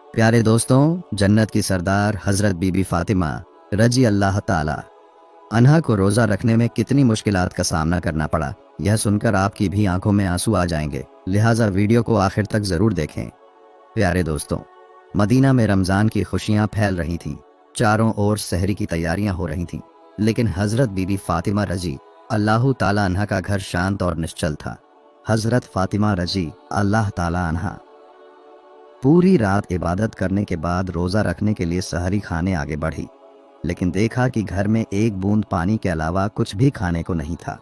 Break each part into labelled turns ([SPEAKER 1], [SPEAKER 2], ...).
[SPEAKER 1] प्यारे दोस्तों, जन्नत की सरदार हजरत बीबी फातिमा रजी अल्लाह ताला अन्हा को रोज़ा रखने में कितनी मुश्किलात का सामना करना पड़ा, यह सुनकर आपकी भी आंखों में आंसू आ जाएंगे। लिहाजा वीडियो को आखिर तक ज़रूर देखें। प्यारे दोस्तों, मदीना में रमज़ान की खुशियां फैल रही थीं। चारों ओर सहरी की तैयारियां हो रही थीं, लेकिन हजरत बीबी फातिमा रजी अल्लाह ताला अन्हा का घर शांत और निश्चल था। हजरत फातिमा रजी अल्लाह ताला अन्हा पूरी रात इबादत करने के बाद रोज़ा रखने के लिए सहरी खाने आगे बढ़ी, लेकिन देखा कि घर में एक बूंद पानी के अलावा कुछ भी खाने को नहीं था।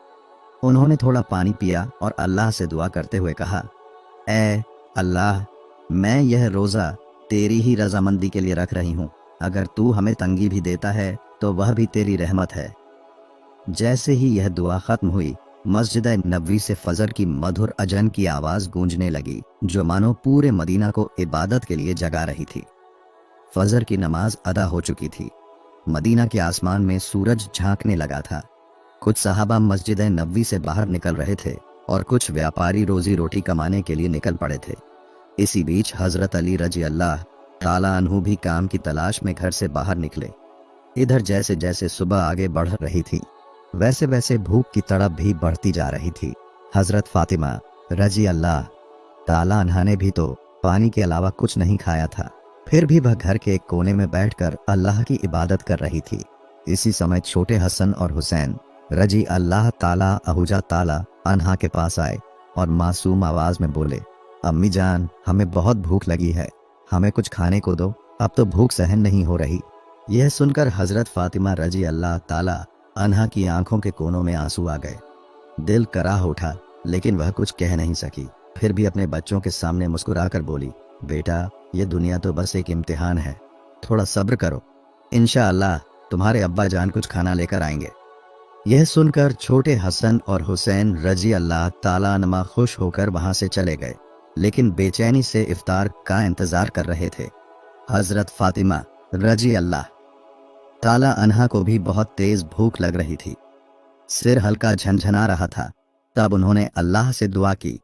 [SPEAKER 1] उन्होंने थोड़ा पानी पिया और अल्लाह से दुआ करते हुए कहा, ऐ अल्लाह, मैं यह रोज़ा तेरी ही रजामंदी के लिए रख रही हूँ। अगर तू हमें तंगी भी देता है तो वह भी तेरी रहमत है। जैसे ही यह दुआ खत्म हुई, मस्जिद नबवी से फजर की मधुर अजन की आवाज़ गूंजने लगी, जो मानो पूरे मदीना को इबादत के लिए जगा रही थी। फजर की नमाज अदा हो चुकी थी। मदीना के आसमान में सूरज झांकने लगा था। कुछ सहाबा मस्जिद नबवी से बाहर निकल रहे थे और कुछ व्यापारी रोजी रोटी कमाने के लिए निकल पड़े थे। इसी बीच हजरत अली रजी अल्लाह ताला अन्हु भी काम की तलाश में घर से बाहर निकले। इधर जैसे जैसे सुबह आगे बढ़ रही थी, वैसे वैसे भूख की तड़प भी बढ़ती जा रही थी। हजरत फातिमा रजी अल्लाह ताला अन्हा ने भी तो पानी के अलावा कुछ नहीं खाया था, फिर भी वह घर के एक कोने में बैठकर अल्लाह की इबादत कर रही थी। इसी समय छोटे हसन और हुसैन रजी अल्लाह ताला अहुजा ताला अन्हा के पास आए और मासूम आवाज में बोले, अम्मी जान, हमें बहुत भूख लगी है, हमें कुछ खाने को दो, अब तो भूख सहन नहीं हो रही। यह सुनकर हजरत फातिमा रजी अल्लाह ताला अन्हा की आंखों के कोनों में आंसू आ गए। दिल कराह उठा, लेकिन वह कुछ कह नहीं सकी। फिर भी अपने बच्चों के सामने मुस्कुराकर बोली, बेटा, ये दुनिया तो बस एक इम्तिहान है, थोड़ा सब्र करो, इंशाअल्लाह तुम्हारे अब्बा जान कुछ खाना लेकर आएंगे। यह सुनकर छोटे हसन और हुसैन रजी अल्लाह ताला अन्हुमा खुश होकर वहां से चले गए, लेकिन बेचैनी से इफ्तार का इंतजार कर रहे थे। हजरत फातिमा रजी अल्लाह ताला अन्हा को भी बहुत तेज भूख लग रही थी। सिर हल्का झनझना रहा था। तब उन्होंने अल्लाह से दुआ की,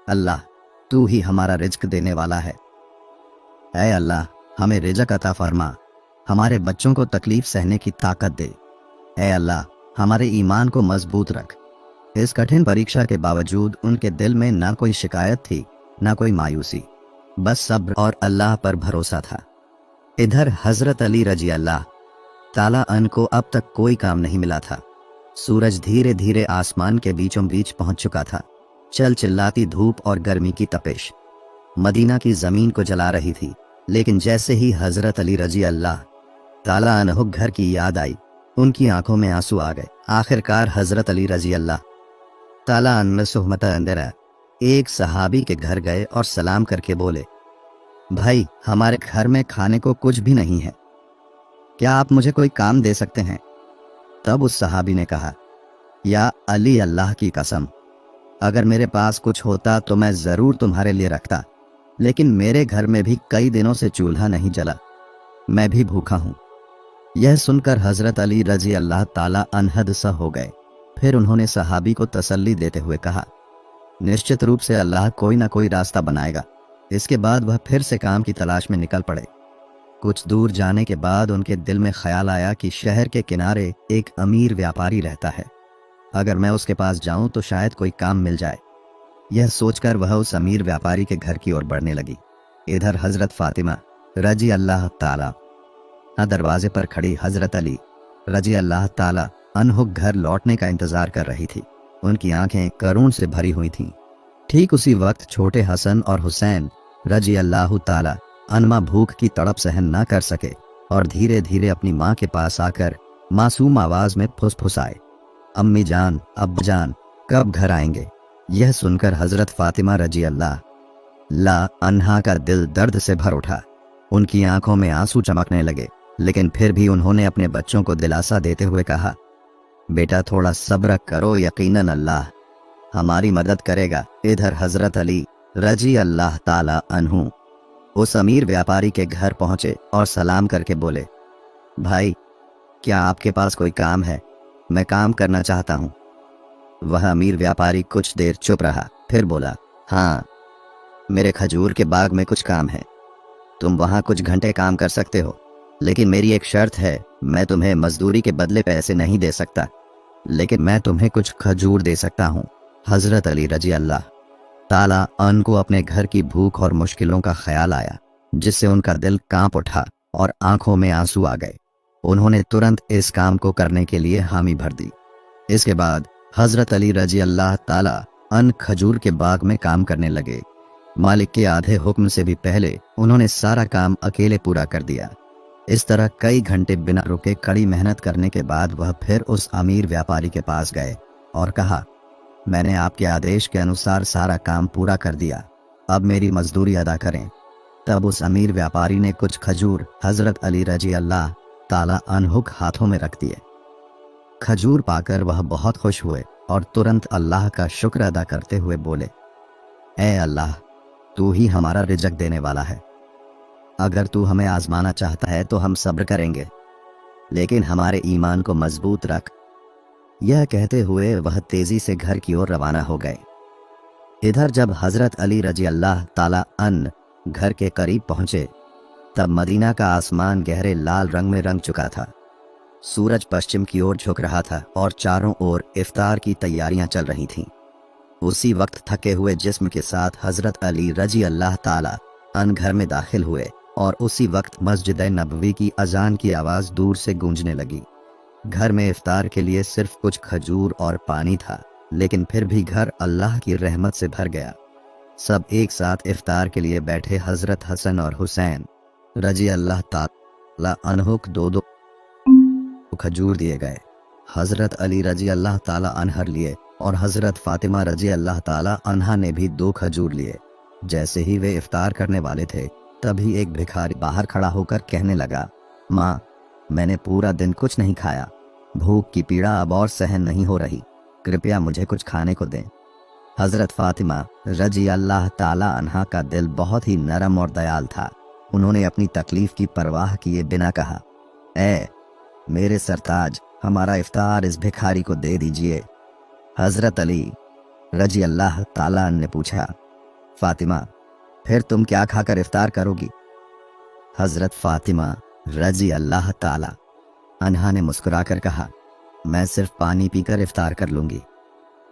[SPEAKER 1] अल्लाह, तू ही हमारा रिज्क देने वाला है। ऐ अल्लाह, हमें रिज़्क अता फरमा, हमारे बच्चों को तकलीफ सहने की ताकत दे। ऐ अल्लाह, हमारे ईमान को मजबूत रख। इस कठिन परीक्षा के बावजूद उनके दिल में ना कोई शिकायत थी, ना कोई मायूसी, बस सब्र और अल्लाह पर भरोसा था। इधर हजरत अली रजी अल्लाह ताला अन को अब तक कोई काम नहीं मिला था। सूरज धीरे धीरे आसमान के बीचों बीच पहुंच चुका था। चल चिल्लाती धूप और गर्मी की तपिश मदीना की जमीन को जला रही थी, लेकिन जैसे ही हजरत अली रजी अल्लाह ताला अन्हु घर की याद आई, उनकी आंखों में आंसू आ गए। आखिरकार हजरत अली रजी अल्लाह ताला अन्हु सुहमत अंदर एक सहाबी के घर गए और सलाम करके बोले, भाई, हमारे घर में खाने को कुछ भी नहीं है, क्या आप मुझे कोई काम दे सकते हैं? तब उस सहाबी ने कहा, या अली, अल्लाह की कसम, अगर मेरे पास कुछ होता तो मैं ज़रूर तुम्हारे लिए रखता, लेकिन मेरे घर में भी कई दिनों से चूल्हा नहीं जला, मैं भी भूखा हूँ। यह सुनकर हजरत अली रजी अल्लाह ताला अन्हु सा हो गए। फिर उन्होंने सहाबी को तसल्ली देते हुए कहा, निश्चित रूप से अल्लाह कोई ना कोई रास्ता बनाएगा। इसके बाद वह फिर से काम की तलाश में निकल पड़े। कुछ दूर जाने के बाद उनके दिल में ख्याल आया कि शहर के किनारे एक अमीर व्यापारी रहता है, अगर मैं उसके पास जाऊं तो शायद कोई काम मिल जाए। यह सोचकर वह उस अमीर व्यापारी के घर की ओर बढ़ने लगी। इधर हजरत फातिमा रजी अल्लाह ताला दरवाजे पर खड़ी हजरत अली रजी अल्लाह ताला अन्हु घर लौटने का इंतजार कर रही थी। उनकी आंखें करुण से भरी हुई थीं। ठीक उसी वक्त छोटे हसन और हुसैन रजी अल्लाह ताला अन्हुमा भूख की तड़प सहन न कर सके और धीरे धीरे अपनी माँ के पास आकर मासूम आवाज में फुसफुसाए, अम्मी जान, अब्बा जान, कब घर आएंगे? यह सुनकर हजरत फातिमा रजी अल्लाह ला अन्हा का दिल दर्द से भर उठा। उनकी आंखों में आंसू चमकने लगे, लेकिन फिर भी उन्होंने अपने बच्चों को दिलासा देते हुए कहा, बेटा, थोड़ा सब्र करो, यकीनन अल्लाह हमारी मदद करेगा। इधर हजरत अली रजी अल्लाह ताला अन्हु उस अमीर व्यापारी के घर पहुंचे और सलाम करके बोले, भाई, क्या आपके पास कोई काम है? मैं काम करना चाहता हूँ। वह अमीर व्यापारी कुछ देर चुप रहा, फिर बोला, हाँ, मेरे खजूर के बाग में कुछ काम है, तुम वहाँ कुछ घंटे काम कर सकते हो, लेकिन मेरी एक शर्त है, मैं तुम्हें मजदूरी के बदले पैसे नहीं दे सकता, लेकिन मैं तुम्हें कुछ खजूर दे सकता हूँ। हजरत अली रजी अल्लाह ताला अन को अपने घर की भूख और मुश्किलों का ख्याल आया, जिससे उनका दिल कांप उठा और आंखों में आंसू आ गए। उन्होंने तुरंत इस काम को करने के लिए हामी भर दी। इसके बाद हजरत अली रजी अल्लाह ताला अन खजूर के बाग में काम करने लगे। मालिक के आधे हुक्म से भी पहले उन्होंने सारा काम अकेले पूरा कर दिया। इस तरह कई घंटे बिना रुके कड़ी मेहनत करने के बाद वह फिर उस अमीर व्यापारी के पास गए और कहा, मैंने आपके आदेश के अनुसार सारा काम पूरा कर दिया, अब मेरी मजदूरी अदा करें। तब उस अमीर व्यापारी ने कुछ खजूर हजरत अली रजी अल्लाह ताला अन्हु के हाथों में रख दिए। खजूर पाकर वह बहुत खुश हुए और तुरंत अल्लाह का शुक्र अदा करते हुए बोले, ए अल्लाह, तू ही हमारा रिज़्क देने वाला है। अगर तू हमें आजमाना चाहता है तो हम सब्र करेंगे, लेकिन हमारे ईमान को मजबूत रख। यह कहते हुए वह तेजी से घर की ओर रवाना हो गए। इधर जब हजरत अली रजी अल्लाह ताला अन घर के करीब पहुंचे, तब मदीना का आसमान गहरे लाल रंग में रंग चुका था। सूरज पश्चिम की ओर झुक रहा था और चारों ओर इफ्तार की तैयारियां चल रही थीं। उसी वक्त थके हुए जिस्म के साथ हजरत अली रजी अल्लाह ताला अन घर में दाखिल हुए और उसी वक्त मस्जिद नबवी की अजान की आवाज़ दूर से गूंजने लगी। घर में इफ्तार के लिए सिर्फ कुछ खजूर और पानी था, लेकिन फिर भी घर अल्लाह की रहमत से भर गया। सब एक साथ इफ्तार के लिए बैठे। हजरत हसन और हुसैन रजी अल्लाह ताला अन्हु को दो दो खजूर दिए गए। हजरत अली रजी अल्लाह ताला अन्हर लिए और हजरत फातिमा रजी अल्लाह ताला अन्हा ने भी 2 खजूर लिए। जैसे ही वे इफ्तार करने वाले थे, तभी एक भिखारी बाहर खड़ा होकर कहने लगा, माँ, मैंने पूरा दिन कुछ नहीं खाया, भूख की पीड़ा अब और सहन नहीं हो रही, कृपया मुझे कुछ खाने को दें। हजरत फातिमा रजी अल्लाह ताला अन्हा का दिल बहुत ही नरम और दयाल था। उन्होंने अपनी तकलीफ की परवाह किए बिना कहा, ए मेरे सरताज, हमारा इफ्तार इस भिखारी को दे दीजिए। हजरत अली रजी अल्लाह ताला ने पूछा, फातिमा, फिर तुम क्या खाकर इफ्तार करोगी? हजरत फातिमा रजी अल्लाह ताला अन्हा ने मुस्कुराकर कहा, मैं सिर्फ पानी पीकर इफ्तार कर लूंगी।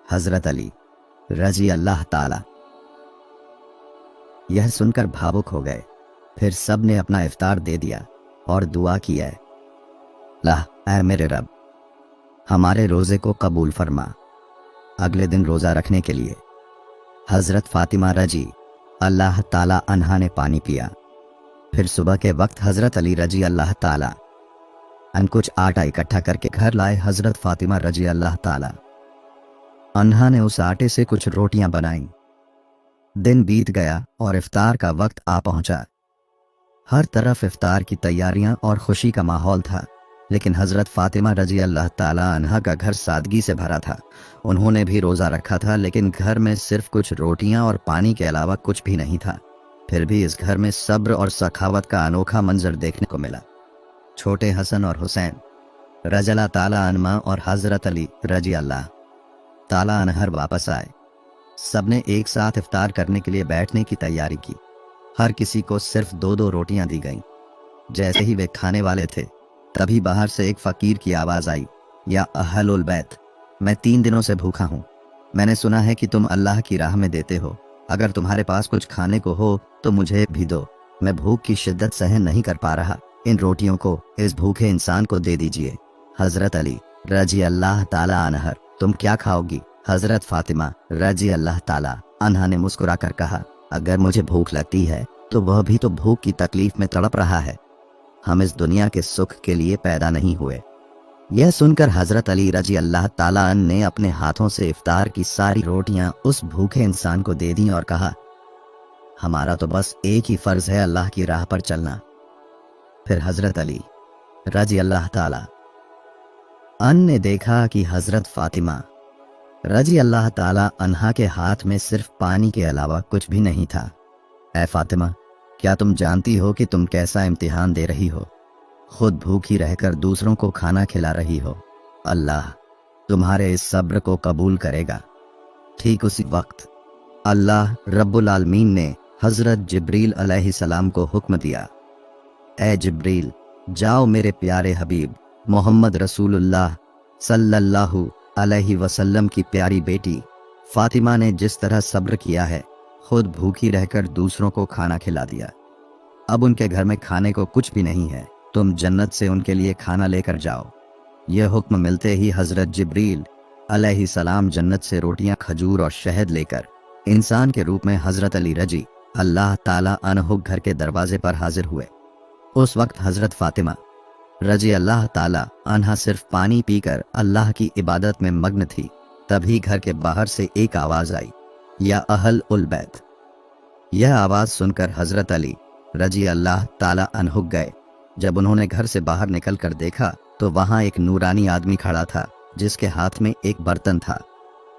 [SPEAKER 1] हजरत अली रजी अल्लाह ताला यह सुनकर भावुक हो गए। फिर सब ने अपना इफ्तार दे दिया और दुआ की, ऐ मेरे रब, हमारे रोज़े को कबूल फरमा। अगले दिन रोज़ा रखने के लिए हजरत फातिमा रजी अल्लाह ताला अन्हा ने पानी पिया। फिर सुबह के वक्त हजरत अली रजी अल्लाह ताला कुछ आटा इकट्ठा करके घर लाए। हजरत फातिमा रजी अल्लाह ताला अन्हा ने उस आटे से कुछ रोटियां बनाई। दिन बीत गया और इफ्तार का वक्त आ पहुंचा। हर तरफ इफ्तार की तैयारियां और खुशी का माहौल था, लेकिन हजरत फातिमा रजी अल्लाह ताला अन्हा का घर सादगी से भरा था। उन्होंने भी रोज़ा रखा था, लेकिन घर में सिर्फ कुछ रोटियां और पानी के अलावा कुछ भी नहीं था। फिर भी इस घर में सब्र और सखावत का अनोखा मंजर देखने को मिला। छोटे हसन और हुसैन रजी अल्लाह ताला अन्मा और हजरत अली रजी अल्लाह ताला अन्हर वापस आए। सबने एक साथ इफ्तार करने के लिए बैठने की तैयारी की। हर किसी को सिर्फ 2-2 रोटियां दी गईं। जैसे ही वे खाने वाले थे, तभी बाहर से एक फकीर की आवाज़ आई, या अहलुल बैत, मैं 3 दिनों से भूखा हूँ। मैंने सुना है कि तुम अल्लाह की राह में देते हो। अगर तुम्हारे पास कुछ खाने को हो तो मुझे भी दो। मैं भूख की शिद्दत सहन नहीं कर पा रहा। इन रोटियों को इस भूखे इंसान को दे दीजिए। हजरत अली रजी अल्लाह ताला अन्हर, तुम क्या खाओगी? हजरत फातिमा रजी अल्लाह ताला अन्हा ने मुस्कुराकर कहा, अगर मुझे भूख लगती है तो वह भी तो भूख की तकलीफ में तड़प रहा है। हम इस दुनिया के सुख के लिए पैदा नहीं हुए। यह सुनकर हजरत अली रजी अल्लाह ताला अन्हु ने अपने हाथों से इफ्तार की सारी रोटियां उस भूखे इंसान को दे दी और कहा, हमारा तो बस एक ही फर्ज है, अल्लाह की राह पर चलना। फिर हजरत अली रजी अल्लाह ताला अन्हु ने देखा कि हजरत फातिमा रजी अल्लाह ताला अन्हा के हाथ में सिर्फ पानी के अलावा कुछ भी नहीं था। ऐ फातिमा, क्या तुम जानती हो कि तुम कैसा इम्तिहान दे रही हो? खुद भूखी रहकर दूसरों को खाना खिला रही हो। अल्लाह तुम्हारे इस सब्र को कबूल करेगा। ठीक उसी वक्त अल्लाह रब्बुल आलमीन ने हजरत जिब्रील अलैहिस्सलाम को हुक्म दिया, ए जिब्रील, जाओ मेरे प्यारे हबीब मोहम्मद रसूलुल्लाह सल्लल्लाहु अलैहि वसल्लम की प्यारी बेटी फातिमा ने जिस तरह सब्र किया है, खुद भूखी रहकर दूसरों को खाना खिला दिया। अब उनके घर में खाने को कुछ भी नहीं है, तुम जन्नत से उनके लिए खाना लेकर जाओ। यह हुक्म मिलते ही हजरत जिब्रील अलैहिस्सलाम जन्नत से रोटियां, खजूर और शहद लेकर इंसान के रूप में हजरत अली रजी अल्लाह ताला अन्हु घर के दरवाजे पर हाजिर हुए। उस वक्त हजरत फातिमा रजी अल्लाह ताला अन्हा सिर्फ पानी पीकर अल्लाह की इबादत में मग्न थी। तभी घर के बाहर से एक आवाज आई, या अहल उल बैत। यह आवाज सुनकर हजरत अली रजी अल्लाह ताला अन्हु गए। जब उन्होंने घर से बाहर निकलकर देखा तो वहां एक नूरानी आदमी खड़ा था जिसके हाथ में एक बर्तन था।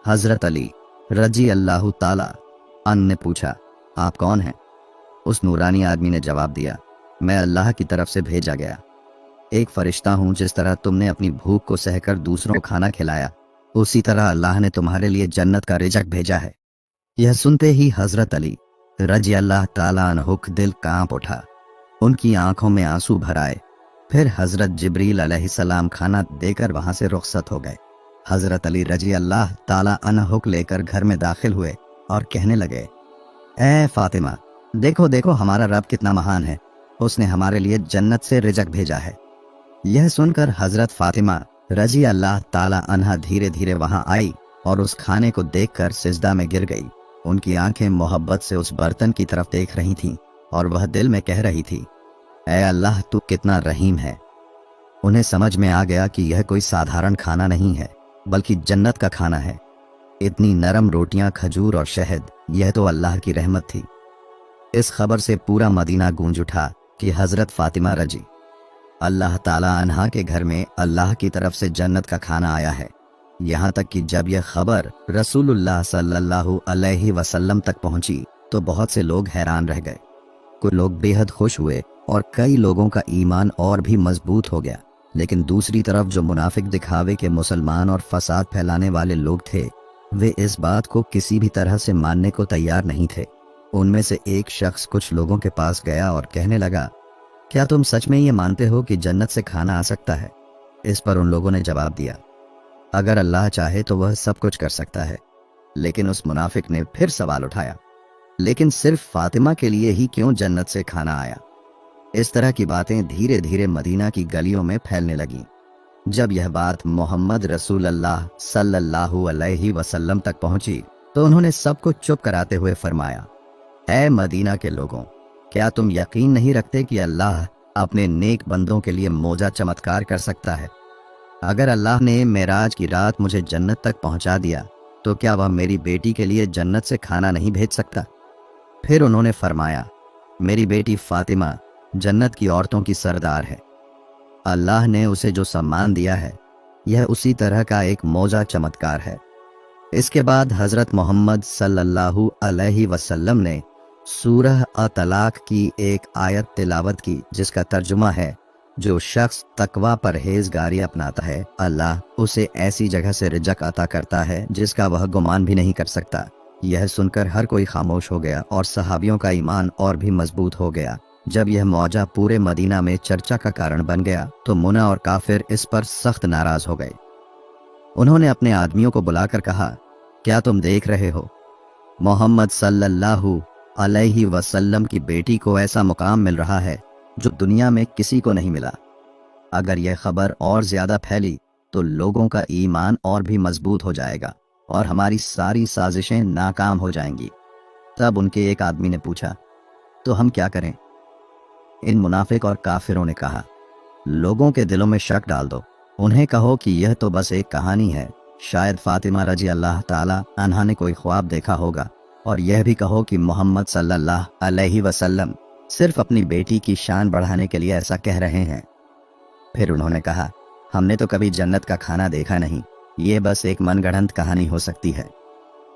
[SPEAKER 1] हजरत अली रजी अल्लाह ताला अन ने पूछा, आप कौन हैं? उस नूरानी आदमी ने जवाब दिया, मैं अल्लाह की तरफ से भेजा गया एक फरिश्ता हूं। जिस तरह तुमने अपनी भूख को सहकर दूसरों को खाना खिलाया, उसी तरह अल्लाह ने तुम्हारे लिए जन्नत का रिज़्क भेजा है। यह सुनते ही हजरत अली रजी अल्लाह ताला अन्हु का दिल कांप उठा, उनकी आंखों में आंसू भर आए। फिर हजरत जिब्रील अलैहिस्सलाम खाना देकर वहां से रुखसत हो गए। हजरत अली रजी अल्लाह ताला अन्हु लेकर घर में दाखिल हुए और कहने लगे, ए फातिमा, देखो देखो हमारा रब कितना महान है, उसने हमारे लिए जन्नत से रिज़्क भेजा है। यह सुनकर हजरत फातिमा रजी अल्लाह ताला अन्हा धीरे धीरे वहां आई और उस खाने को देखकर सिजदा में गिर गई। उनकी आंखें मोहब्बत से उस बर्तन की तरफ देख रही थीं और वह दिल में कह रही थी, ऐ अल्लाह, तू कितना रहीम है। उन्हें समझ में आ गया कि यह कोई साधारण खाना नहीं है, बल्कि जन्नत का खाना है। इतनी नरम रोटियां, खजूर और शहद, यह तो अल्लाह की रहमत थी। इस खबर से पूरा मदीना गूंज उठा कि हजरत फातिमा रजी अल्लाह ताला अन्हा के घर में अल्लाह की तरफ से जन्नत का खाना आया है। यहाँ तक कि जब यह खबर रसूलुल्लाह सल्लल्लाहु अलैहि वसल्लम तक पहुंची तो बहुत से लोग हैरान रह गए। कुछ लोग बेहद खुश हुए और कई लोगों का ईमान और भी मजबूत हो गया। लेकिन दूसरी तरफ जो मुनाफिक दिखावे के मुसलमान और फसाद फैलाने वाले लोग थे, वे इस बात को किसी भी तरह से मानने को तैयार नहीं थे। उनमें से एक शख्स कुछ लोगों के पास गया और कहने लगा, क्या तुम सच में ये मानते हो कि जन्नत से खाना आ सकता है? इस पर उन लोगों ने जवाब दिया, अगर अल्लाह चाहे तो वह सब कुछ कर सकता है। लेकिन उस मुनाफिक ने फिर सवाल उठाया, लेकिन सिर्फ फातिमा के लिए ही क्यों जन्नत से खाना आया? इस तरह की बातें धीरे धीरे मदीना की गलियों में फैलने लगीं। जब यह बात मोहम्मद रसूलुल्लाह सल्लल्लाहु अलैहि वसल्लम तक पहुंची तो उन्होंने सबको चुप कराते हुए फरमाया, ऐ मदीना के लोगों, क्या तुम यकीन नहीं रखते कि अल्लाह अपने नेक बंदों के लिए मौजा चमत्कार कर सकता है? अगर अल्लाह ने मेराज की रात मुझे जन्नत तक पहुंचा दिया तो क्या वह मेरी बेटी के लिए जन्नत से खाना नहीं भेज सकता? फिर उन्होंने फरमाया, मेरी बेटी फातिमा जन्नत की औरतों की सरदार है। अल्लाह ने उसे जो सम्मान दिया है, यह उसी तरह का एक मौजा चमत्कार है। इसके बाद हजरत मोहम्मद सल्लल्लाहु अलैहि वसल्लम ने सूरह अतलाक की एक आयत तिलावत की, जिसका तर्जुमा है, जो शख्स तकवा परहेजगारी अपनाता है, अल्लाह उसे ऐसी जगह से रिज़्क अता करता है जिसका वह गुमान भी नहीं कर सकता। यह सुनकर हर कोई खामोश हो गया और सहाबियों का ईमान और भी मजबूत हो गया। जब यह मौजा पूरे मदीना में चर्चा का कारण बन गया तो मुना और काफिर इस पर सख्त नाराज हो गए। उन्होंने अपने आदमियों को बुलाकर कहा, क्या तुम देख रहे हो, मोहम्मद सल्लल्लाहु अलैहि वसल्लम की बेटी को ऐसा मुकाम मिल रहा है जो दुनिया में किसी को नहीं मिला। अगर यह खबर और ज्यादा फैली तो लोगों का ईमान और भी मजबूत हो जाएगा और हमारी सारी साजिशें नाकाम हो जाएंगी। तब उनके एक आदमी ने पूछा, तो हम क्या करें? इन मुनाफिक और काफिरों ने कहा, लोगों के दिलों में शक डाल दो, उन्हें कहो कि यह तो बस एक कहानी है, शायद फातिमा रजी अल्लाह ताला अन्हा ने कोई ख्वाब देखा होगा, और यह भी कहो कि मोहम्मद सल्लल्लाहु अलैहि वसल्लम सिर्फ अपनी बेटी की शान बढ़ाने के लिए ऐसा कह रहे हैं। फिर उन्होंने कहा, हमने तो कभी जन्नत का खाना देखा नहीं, ये बस एक मनगढ़ंत कहानी हो सकती है।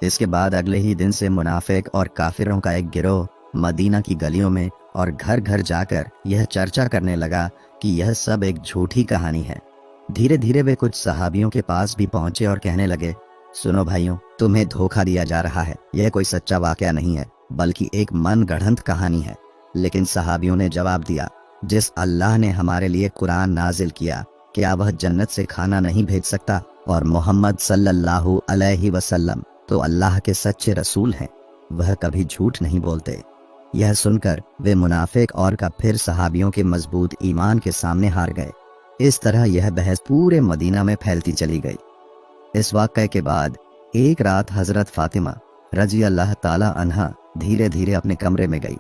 [SPEAKER 1] इसके बाद अगले ही दिन से मुनाफिक और काफिरों का एक गिरोह मदीना की गलियों में और घर घर जाकर यह चर्चा करने लगा कि यह सब एक झूठी कहानी है। धीरे धीरे वे कुछ सहाबियों के पास भी पहुंचे और कहने लगे, सुनो भाइयों, तुम्हें धोखा दिया जा रहा है। यह कोई सच्चा वाकया नहीं है, बल्कि एक मन गढ़ंत कहानी है। लेकिन सहाबियों ने जवाब दिया, जिस अल्लाह ने हमारे लिए कुरान नाजिल किया, क्या वह जन्नत से खाना नहीं भेज सकता? और मोहम्मद सल्लल्लाहु अलैहि वसल्लम तो अल्लाह के सच्चे रसूल हैं, वह कभी झूठ नहीं बोलते। यह सुनकर वे मुनाफिक और फिर सहाबियों के मजबूत ईमान के सामने हार गए। इस तरह यह बहस पूरे मदीना में फैलती चली गई। इस वाक़ये के बाद एक रात हज़रत फ़ातिमा रज़ी अल्लाह ताला अन्हा धीरे धीरे अपने कमरे में गई।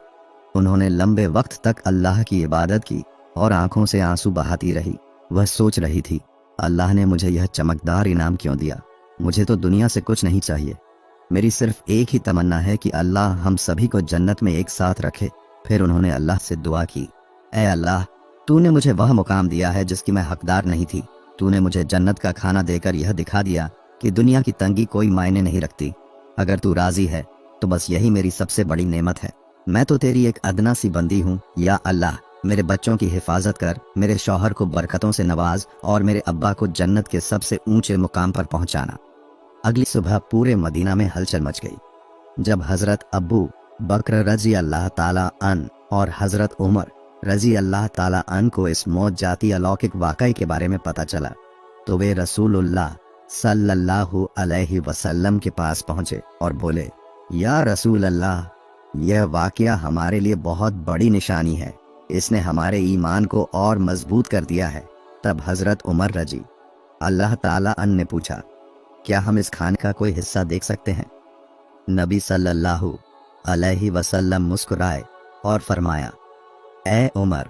[SPEAKER 1] उन्होंने लंबे वक्त तक अल्लाह की इबादत की और आंखों से आंसू बहाती रही। वह सोच रही थी, अल्लाह ने मुझे यह चमकदार इनाम क्यों दिया? मुझे तो दुनिया से कुछ नहीं चाहिए। मेरी सिर्फ एक ही तमन्ना है कि अल्लाह हम सभी को जन्नत में एक साथ रखे। फिर उन्होंने अल्लाह से दुआ की, ऐ अल्लाह, तूने मुझे वह मुकाम दिया है जिसकी मैं हकदार नहीं थी। तूने मुझे जन्नत का खाना देकर यह दिखा दिया कि दुनिया की तंगी कोई मायने नहीं रखती। अगर तू राजी है तो बस यही मेरी सबसे बड़ी नेमत है। मैं तो तेरी एक अदना सी बंदी हूँ। या अल्लाह, मेरे बच्चों की हिफाजत कर, मेरे शौहर को बरकतों से नवाज और मेरे अब्बा को जन्नत के सबसे ऊंचे मुकाम पर पहुंचाना। अगली सुबह पूरे मदीना में हलचल मच गई। जब हजरत अबू बकर रजी अल्लाह ताला अन और हजरत उमर रजी अल्लाह ताला अन को इस मौत जाती अलौकिक वाकई के बारे में पता चला, तो वे रसूलुल्लाह सल्लल्लाहु अलैहि वसल्लम के पास पहुंचे और बोले, या रसूल अल्लाह, यह वाकया हमारे लिए बहुत बड़ी निशानी है। इसने हमारे ईमान को और मजबूत कर दिया है। तब हजरत उमर रजी अल्लाह ताला अन ने पूछा, क्या हम इस खाने का कोई हिस्सा देख सकते हैं? नबी सल्लल्लाहु अलैहि वसल्लम मुस्कुराए और फरमाया, ए उमर,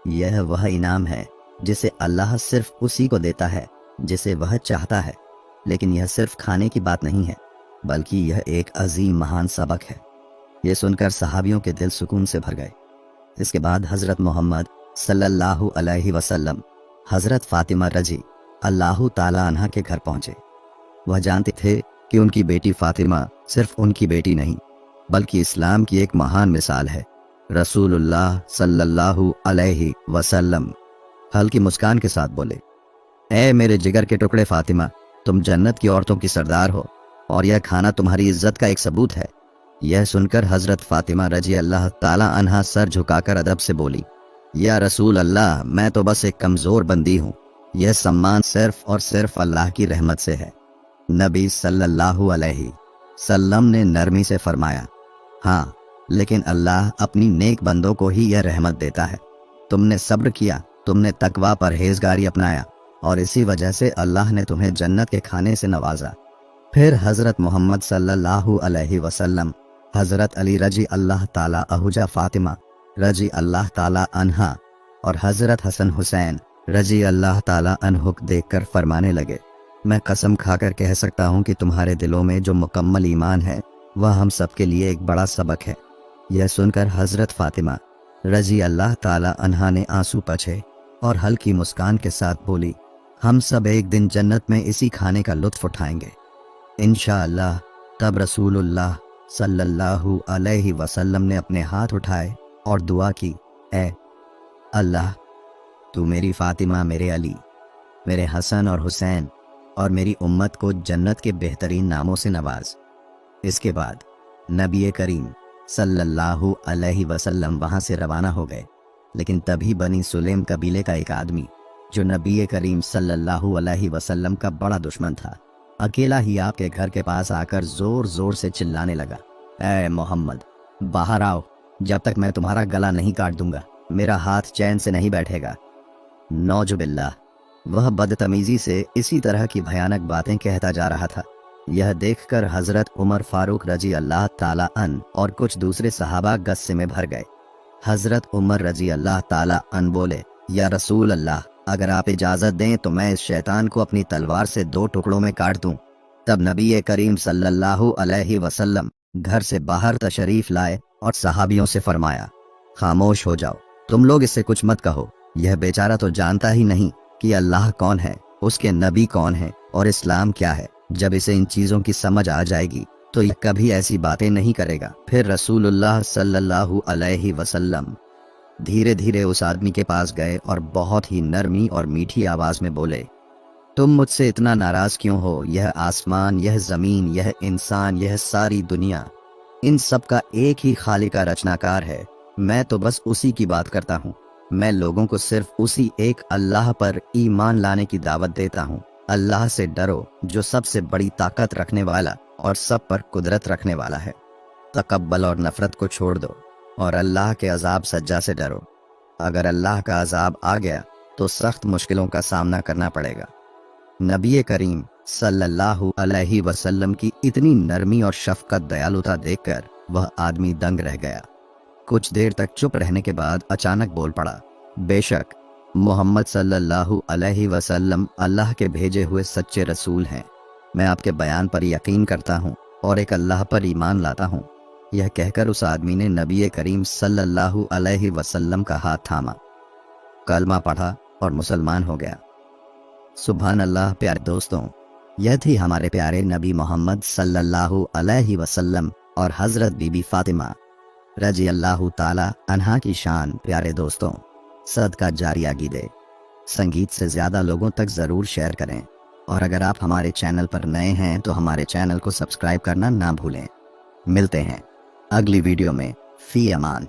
[SPEAKER 1] यह वह इनाम है जिसे अल्लाह सिर्फ उसी को देता है जिसे वह चाहता है। लेकिन यह सिर्फ खाने की बात नहीं है, बल्कि यह एक अजीम महान सबक है। यह सुनकर सहाबियों के दिल सुकून से भर गए। इसके बाद हजरत मोहम्मद सल्लल्लाहु अलैहि वसल्लम हजरत फातिमा रजी अल्लाह ताला अन्हा के घर पहुंचे। वह जानते थे कि उनकी बेटी फातिमा सिर्फ उनकी बेटी नहीं, बल्कि इस्लाम की एक महान मिसाल है। रसूलुल्लाह सल्लल्लाहु अलैहि वसल्लम हल्की मुस्कान के साथ बोले, ए मेरे जिगर के टुकड़े फातिमा, तुम जन्नत की औरतों की सरदार हो और यह खाना तुम्हारी इज्जत का एक सबूत है। यह सुनकर हजरत फातिमा रजी अल्लाह ताला अन्हा सर झुकाकर अदब से बोली, या रसूल अल्लाह, मैं तो बस एक कमजोर बंदी हूँ। यह सम्मान सिर्फ और सिर्फ अल्लाह की रहमत से है। नबी सल्लल्लाहु अलैहि वसल्लम ने नरमी से फरमाया, हाँ, लेकिन अल्लाह अपनी नेक बंदों को ही यह रहमत देता है। तुमने सब्र किया, तुमने तकवा परहेजगारी अपनाया और इसी वजह से अल्लाह ने तुम्हें जन्नत के खाने से नवाजा। फिर हजरत मोहम्मद सल्लल्लाहु अलैहि वसल्लम हजरत अली रजी अल्लाह ताला अहुजा फातिमा रजी अल्लाह ताला अन्हा और हजरत हसन हुसैन रजी अल्लाह ताला अन्हु देखकर फरमाने लगे, मैं कसम खाकर कह सकता हूँ कि तुम्हारे दिलों में जो मुकम्मल ईमान है वह हम सबके लिए एक बड़ा सबक है। यह सुनकर हजरत फातिमा रजी अल्लाह ताला अन्हा ने आंसू पोंछे और हल्की मुस्कान के साथ बोली, हम सब एक दिन जन्नत में इसी खाने का लुत्फ उठाएंगे इंशाअल्लाह। तब रसूलुल्लाह सल्लल्लाहु अलैहि वसल्लम ने अपने हाथ उठाए और दुआ की, ए अल्लाह, तू मेरी फातिमा, मेरे अली, मेरे हसन और हुसैन और मेरी उम्मत को जन्नत के बेहतरीन नामों से नवाज। इसके बाद नबी करीम सल्लल्लाहु अलैहि वसल्लम वहां से रवाना हो गए। लेकिन तभी बनी सुलेम कबीले का एक आदमी, जो नबी करीम सल्लल्लाहु अलैहि वसल्लम का बड़ा दुश्मन था, अकेला ही आपके घर के पास आकर जोर जोर से चिल्लाने लगा, ऐ मोहम्मद, बाहर आओ, जब तक मैं तुम्हारा गला नहीं काट दूंगा मेरा हाथ चैन से नहीं बैठेगा। नौजुबिल्लाह, वह बदतमीजी से इसी तरह की भयानक बातें कहता जा रहा था। यह देखकर हजरत उमर फारूक रजी अल्लाह ताला अन और कुछ दूसरे सहाबा गुस्से में भर गए। हजरत उमर रजी अल्लाह ताला अन बोले, या रसूल अल्लाह, अगर आप इजाजत दें तो मैं इस शैतान को अपनी तलवार से 2 टुकड़ों में काट दूं। तब नबी करीम सल्लल्लाहु अलैहि वसल्लम घर से बाहर तशरीफ लाए और सहाबियों से फरमाया, खामोश हो जाओ, तुम लोग इससे कुछ मत कहो। यह बेचारा तो जानता ही नहीं कि अल्लाह कौन है, उसके नबी कौन है और इस्लाम क्या है। जब इसे इन चीजों की समझ आ जाएगी तो यह कभी ऐसी बातें नहीं करेगा। फिर रसूलुल्लाह सल्लल्लाहु अलैहि वसल्लम धीरे धीरे उस आदमी के पास गए और बहुत ही नरमी और मीठी आवाज में बोले, तुम मुझसे इतना नाराज क्यों हो? यह आसमान, यह जमीन, यह इंसान, यह सारी दुनिया, इन सब का एक ही खालिक का रचनाकार है। मैं तो बस उसी की बात करता हूँ। मैं लोगों को सिर्फ उसी एक अल्लाह पर ईमान लाने की दावत देता हूँ। अल्लाह से डरो जो सबसे बड़ी ताकत रखने वाला और सब पर कुदरत रखने वाला है। तकब्बल और नफरत को छोड़ दो और अल्लाह के अजाब सज्जा से डरो। अगर अल्लाह का अजाब आ गया तो सख्त मुश्किलों का सामना करना पड़ेगा। नबी करीम सल्लल्लाहु अलैहि वसल्लम की इतनी नरमी और शफकत दयालुता देखकर वह आदमी दंग रह गया। कुछ देर तक चुप रहने के बाद अचानक बोल पड़ा, बेशक मोहम्मद सल्लल्लाहु अलैहि वसल्लम अल्लाह के भेजे हुए सच्चे रसूल हैं। मैं आपके बयान पर यकीन करता हूँ और एक अल्लाह पर ईमान लाता हूँ। यह कहकर उस आदमी ने नबी करीम सल्लल्लाहु अलैहि वसल्लम का हाथ थामा, कलमा पढ़ा और मुसलमान हो गया। सुभान अल्लाह। प्यारे दोस्तों, यह थी हमारे प्यारे नबी मोहम्मद सल्लल्लाहु अलैहि वसल्लम और हज़रत बीबी फातिमा रजी अल्लाह ताला अन्हा की शान। प्यारे दोस्तों, सदका जारिया गिदे संगीत से ज़्यादा लोगों तक ज़रूर शेयर करें और अगर आप हमारे चैनल पर नए हैं तो हमारे चैनल को सब्सक्राइब करना ना भूलें। मिलते हैं अगली वीडियो में। फी अमान।